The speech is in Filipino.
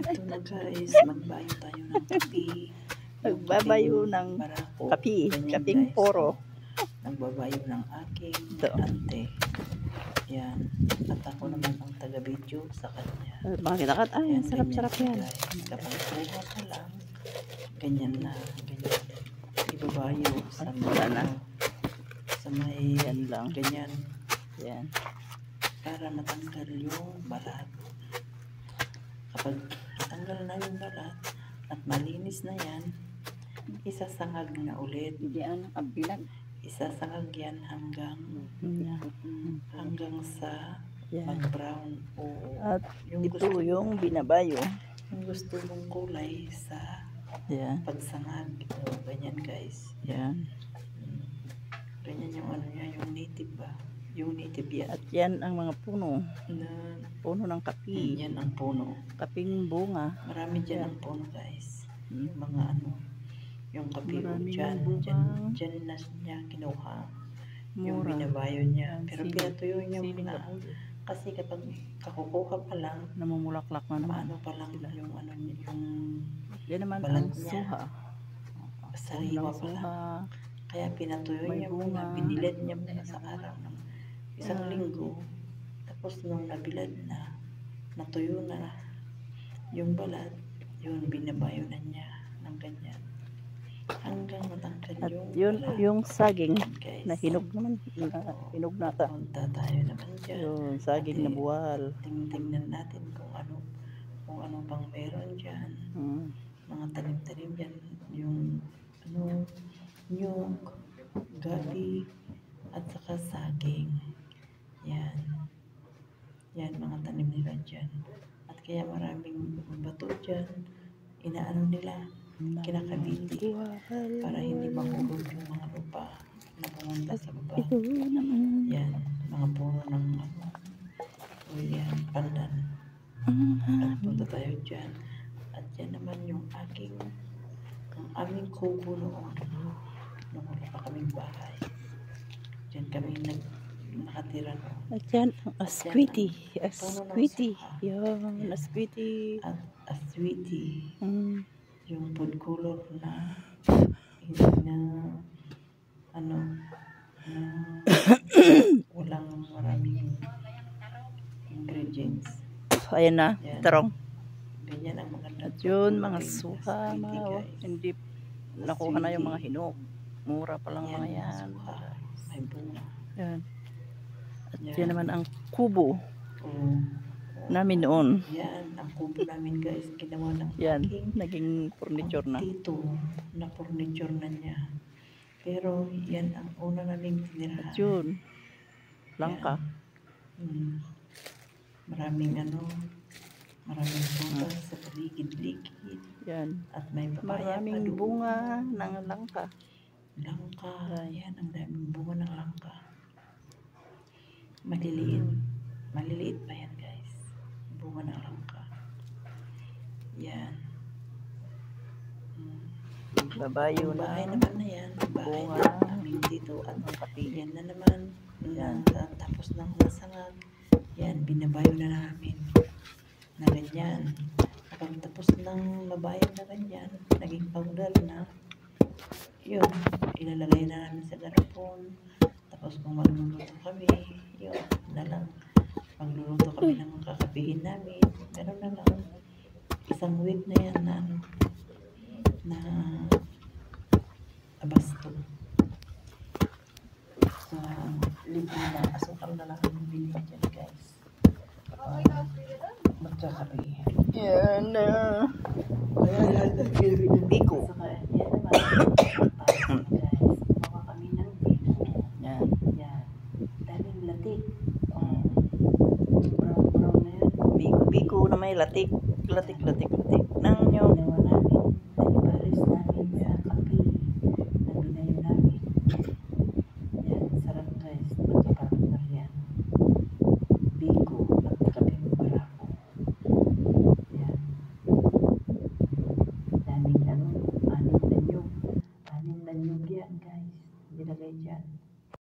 Ito na guys, magbayo tayo ng kape. Magbabayo ng kape, kaping poro. Nagbabayo ng aking ante. Yan. At ako naman ang taga-video sa kanya. Bakit akat? Ay, sarap-sarap yan. Kapag kuha ka lang, ganyan na. Ganyan. Ibabayo sa wala na. Sa may yan lang. Ganyan. Yan. Para matanggal yung balat. Kapag natanggal na yung balat at malinis na yan, isasangag na ulit. Diyan ang bilang. Isasangag yan hanggang sa mag-brown o at yung ito yung binabayo. Yung gusto mong kulay sa pagsangag. O, ganyan guys. Yan. Ganyan yung ano niya, yung native ba? Yung native yan. At yan ang mga puno. Puno ng kapi. Yan ang puno. Kaping bunga. Marami dyan ang puno guys. Yung mga ano, yung kapi dyan na niya kinuha. Yung binabayo niya. Pero pinatuyo niya muna. Kasi kapag kakukuha pa lang, namumulaklak na naman. Paano pa lang yung ano, yung yan naman balat ang suha. Sariwa pa lang. Kaya pinatuyo niya muna, binilad niya muna sa araw ng isang linggo. Tapos nung nabilad na, natuyo na yung balat, yun binabayo na niya ng ganyan. Hanggang matangkad yung balat. Yung saging guys, na hinog naman. Hinog nata. Punta tayo naman dyan. Yung saging na buwal. Tingnan natin kung ano pang meron dyan. Mga tanim-tanim dyan. Yung ano, nyug, gabi, at saka saging. Yan. Yan, mga tanim nila dyan. At kaya maraming bato dyan. Inaano nila, kinakabiti para hindi mahulog yung mga lupa na pumunta sa baba. Yan, mga puno ng ano. O yan, pandan. At punta tayo dyan. At yan naman yung aming kubo noon. Nung wala pa kaming bahay. Diyan kami nakatira noon. At yan ang aswiti. Aswiti. Yan, aswiti. At aswiti. Yung food color na hindi na ano na walang maraming ingredients. Ayan na, tarong. Ganyan ang maganda. At yun, mga suha, hindi nakuha na yung mga hinog. Mura pa lang mga yan. May bunga. Yan. At yan naman ang kubo namin noon. Yan, ang kubo namin guys, ginawa ng yan, naging furniture na. Dito, na furniture na niya. Pero yan ang una naming tinirahan. At yun, langka. Maraming bunga sa paligid-ligid. Yan. At may papaya maraming bunga ng langka. Langka. Yan, ang daming bunga ng langka. Maliliit. Maliliit pa yan guys. Bunga ng langka. Yan. Babayo na. Bahay naman na yan. Bahay bunga namin dito. At yan na naman. Yan. Tapos ng nasangag. Yan, binabayo na namin. Na ganyan. Kapag tapos ng mabayo na ganyan, naging powder na. Yun, ilalagay na namin sa garapon. Tapos kung magluluto kami, yun, na lang. Magluluto kami ng kakapihin namin. Ganun na lang. Isang week na yan na abasto. Sa libre na asukal na lang ang bilhin dyan guys. Magkakapi. Yan na. Biko. Yan. Yan. Daming latik. Brown na yan. Biko na may latik. Latik. Nang yung